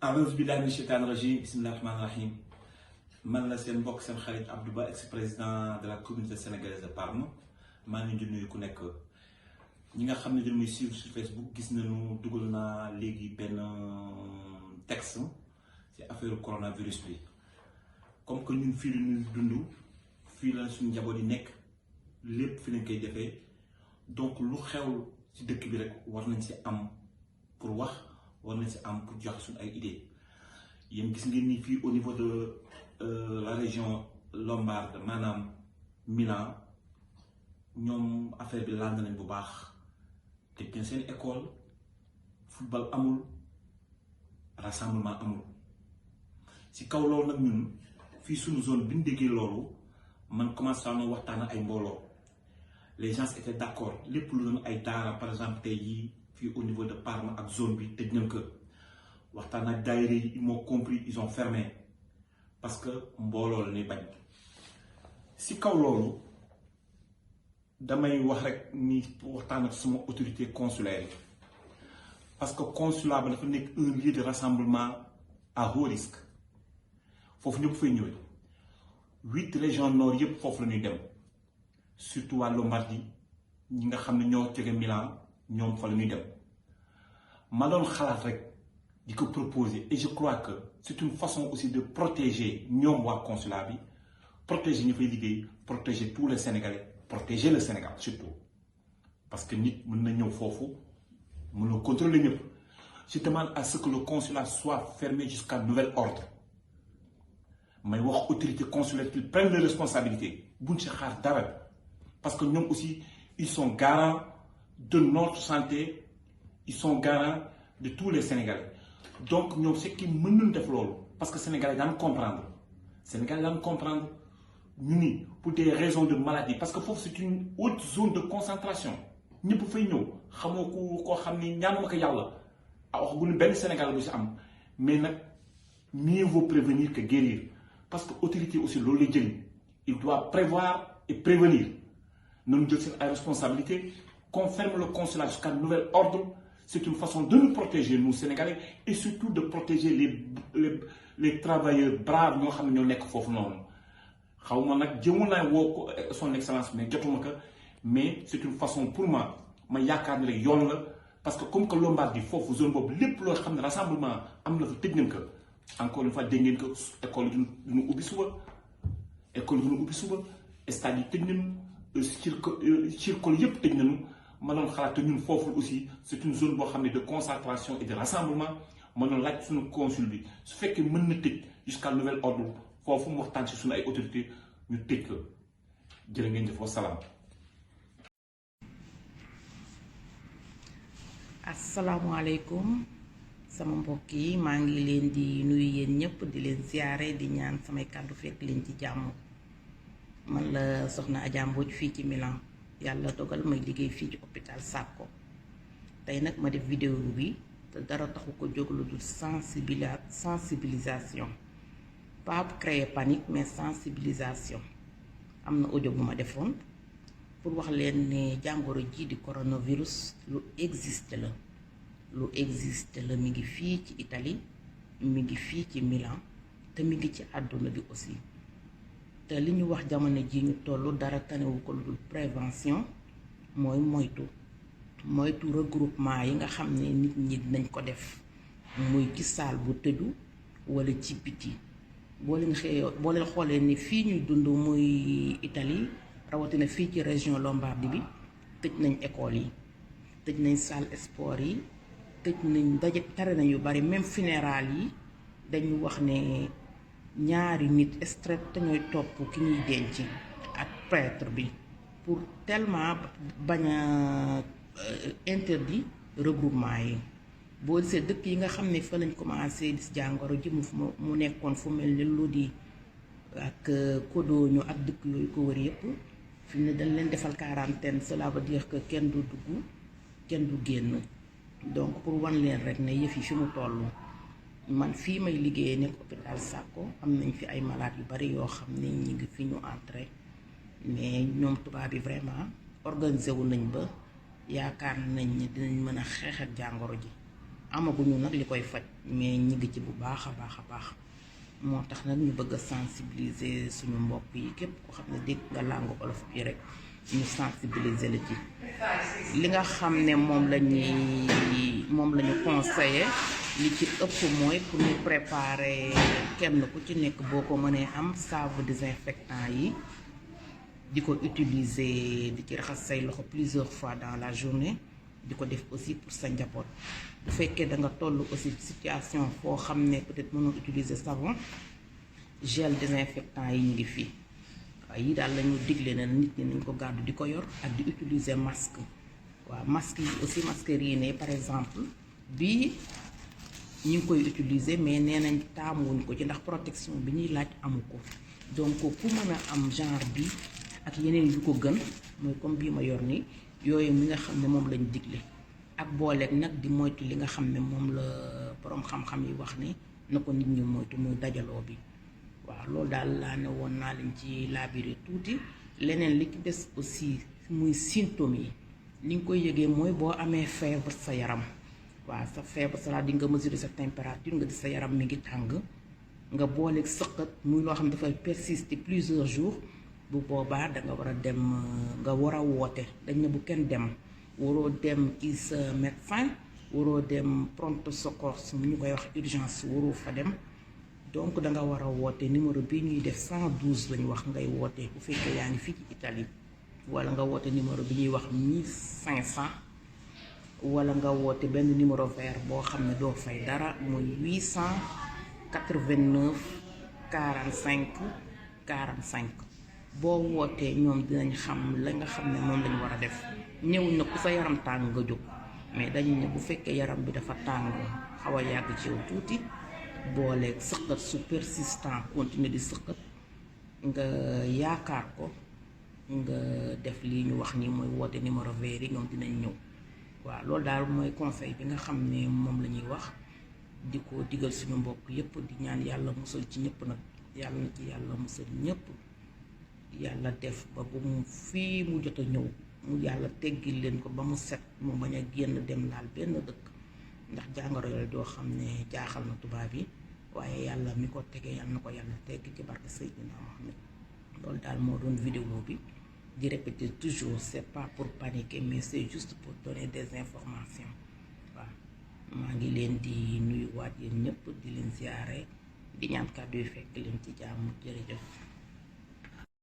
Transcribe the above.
a'uuzu billaahi mina shaytaani rajiim bismillaahi rahmaani rahiim man la seen mbokk seen xarit Abdou Ba ex-président de la communauté sénégalaise de Parme maa ngi leen di nuyu ku nekk ñi nga xam ne dañu muy suivre sur Facebook gis nañu dugal naa léegi benn texte ci affaire coronavirus bi comme que ñun fii la ñuy dund fii la suñu njaboot yi nekk lépp fi lañ koy defee donc lu xew ci dëkk bi rek war nañ ci am pour wax. war nañ si am pour jox suñu ay idées yéen gis ngeen ni fii au niveau de la région Lombarde maanaam Milan ñoom affaire bi laal nañ bu baax te kenn seen école football amul rassemblement amul si kaw loolu nag ñun fii suñu zone bi ñu déggee loolu man commencé naa waxtaan ak ay mbooloo les gens étaient d'accord lépp lu doon ay daara par exemple tey jii. Puis au niveau de Parme ak zone bi tëj nañ ko waxtaan ak daayira yi ils m'ont compris ils ont fermé parce que mbooloo la ñuy bañ si kaw loolu damay wax rek ni waxtaan ak sama autorité consulaire yi parce que consulat ba dafa nekk un lieu de rassemblement à haut risque foofu ñëpp fay ñëwee 8 régions nord yëpp foofu la ñuy dem surtout waa Lombardie ñi nga xam ne ñoo jóge Milan. ñoom fa la ñuy dem ma doon xalaat rek di ko proposer et je crois que c'est une façon aussi de protéger ñoom waa consulat bi protéger ñu fay liggéey protéger tous les Sénégalais protéger le Sénégal surtout parce que nit mën na ñëw foofu mën na contrôler ñëpp je demande à ce que le consulat soit fermé jusqu'à nouvel ordre may wax autorité consulaire qu'ils prennent les responsabilités buñ ci xaar dara parce que ñoom aussi ils sont garants de notre santé ils sont garants de tous les Sénégalais donc ñoom c'est qui mën nañu def loolu parce que Sénégalais daan comprendre ñu ni pour des raisons de maladie parce que foofu c'est une haute zone de concentration ñëpp fay ñëw xamoo koo xam ni ñaanuma ko yàlla wax gu ne benn Sénégal bu si am mais nag mieux vaut prévenir que guérir parce que autorité aussi loolu lay jëriñ il doit prévoir et prévenir nañu jël seen ay responsabilités qu'on ferme le consulat jusqu'à nouvel ordre, c'est une façon de nous protéger, nous Sénégalais, et surtout de protéger les travailleurs braves ñoo xam ne ñoo nekk foofu noonu xaw ma nag jëmul naa woo ko son excellence mais jotuma ko mais c'est une façon pour moi ma yaakaar ne rek yoon la parce que comme que Lombardie foofu zone boobu lépp loo xam ne rassemblement am na fa tëj nañ ko encore une fois dégg ngeen ko école yi duñu ubbi suba stade yi tëj nañu circole yépp tëj nañu ma doon xalaat te ñun foofu aussi c'est une zone boo xam ne de concentration et de rassemblement ma doon laaj suñu consul bi su fekkee mën na tëj jusqu'à nouvel ordre foofu mu waxtaan ci suñu ay autorités ñu tëj ko jërë ngeen jëf wa salaam. asalaamaaleykum sama mbokk yi maa ngi leen di nuyu yéen ñëpp di leen ziyaare di ñaan samay kàddu fekk leen ci jàmm man la soxna Adja Mbodj fii ci Milan. yàlla dogal may liggéey fii ci hôpital Sacco tey nag ma def vidéo bi te dara taxu ko jóg lu dul sensibilisation pas pour créer panique mais sensibilisation am na audio bu ma defoon pour wax leen ne jàngoro ji di coronavirus lu existe la mi ngi fii ci Italie mi ngi fii ci Milan te mi ngi ci àdduna bi aussi te li ñu wax jamono ji ñu toll dara tanewu ko lu dul prévention mooy moytu regroupement yi nga xam ne nit ñi dinañ ko def muy ci salle bu tëju wala ci biti boo leen xoolee ni fii ñuy dund muy Italie rawatina fii ci région Lombardie bi tëj nañ école yi tëj nañ salle sport yi tëj nañ daje tere nañ yu bari même funérailles yi dañu wax ne ñaari nit strect te ñooy topp ki ñuy denc ak prêtre bi pour tellement bañ a interdit regroupement yi boo gisee dëkk yi nga xam ne fa lañ commencé gis jàngoro ji mu nekkoon fu mel ni Lodi ak Codogno ak dëkk yooyu ko wër yépp fi mu ne dañ leen defal quarantaine cela veut dire que kenn du dugg kenn du génn donc pour wan leen rek ne yëf yi fi mu toll man fii may liggéeyee nekk hôpital Sacco am nañ fi ay malades yu bari yoo xam ne ñi ngi fi ñu entré mais ñoom tubaab bi vraiment organisé wu nañ ba yaakaar nañ ne dinañ mën a xeex ak jàngoro ji amaguñu nag li koy faj mais ñi ngi ci bu baax a baax moo tax nag ñu bëgg a sensibiliser suñu mbokk yi képp ko xam ne dégg nga làngu olof bi rek ñu sensibiliser la ci li nga xam ne moom la ñu conseillé li ci ëpp mooy pour ñu préparer kenn ku ci nekk boo ko mënee am saabu désinfectant yi di ko utiliser di ci raxas say loxo plusieurs fois dans la journée di ko def aussi pour sa njaboot bu fekkee da nga toll aussi situation foo xam ne peut-être mënoo utiliser savon gel désinfectant yi ñu ngi fii waaw yi daal la ñu digle na nit ñi nañ ko gàddu di ko yor ak di utiliser masque waaw masque yi aussi mascarine par exemple bii ñu ngi koy utiliser mais nee nañ taamuwuñ ko ci ndax protection bi ñuy laaj amu ko donc ku mën a am genre bi ak yeneen yu ko gën mooy comme bii ma yor nii yooyu mi nga xam ne moom lañ digle ak booleeg nag di moytu li nga xam ne moom la boroom xam-xam yi wax ni na ko nit ñi moytu muy dajaloo bi waaw loolu daal laa ne woon naa leen ci laabiri tuuti leneen li ci des aussi muy symptômes yi li nga koy yëgee mooy boo amee fièvre sa yaram waaw sa fièvre sa di nga mesurer sa température nga di sa yaram mi ngi tàng nga booleeg sëqat muy loo xam ne dafay persister plusieurs jours bu boobaa da nga war a dem nga war a woote dañ ne bu kenn dem waroo dem ci sa médecin waroo dem pronto secours mu ñu koy wax urgence waroo fa dem donc da nga war a woote numéro bi ñuy def 112 lañu wax ngay woote bu fekkee yaa ngi fii ci Italie wala nga woote numéro bi ñuy wax 1500 wala nga woote benn numéro vert boo xam ne doo fay dara muy 889 45 45 boo wootee ñoom dinañ xam la nga xam ne moom lañu war a def ñëw na ku sa yaram tàng nga jóg mais dañu ne bu fekkee yaram bi dafa tàng xaw a yàgg ci yow tuuti booleeg sëqat su persistant continuer di sëqat nga yaakaar ko nga def lii ñu wax nii mooy woote numéro vert yi ñoom dinañ ñëw waaw loolu daal mooy conseil bi nga xam ne moom la ñuy wax di ko digal suñu mbokk yépp di ñaan yàlla musal ci ñëpp nag yàlla na ci yàlla musal ñëpp yàlla def ba bu mu fii mu jot a ñëw mu yàlla teggil leen ko ba mu set mu bañ a génn dem laal benn dëkk ndax jàngoro yooyu doo xam ne jaaxal na tubaab yi waaye yàlla mi ko tegee yàlla na ko yàlla tegg ci barke Seydina Mohamed loolu daal moo doon vidéo bi di répéter toujours c'est pas pour paniquer mais c'est juste pour donner des informations waaw maa ngi leen di nuyuwaat yéen ñëpp di leen ziare di ñaan kàddu yu fekk leen ci jàmm jërëjëf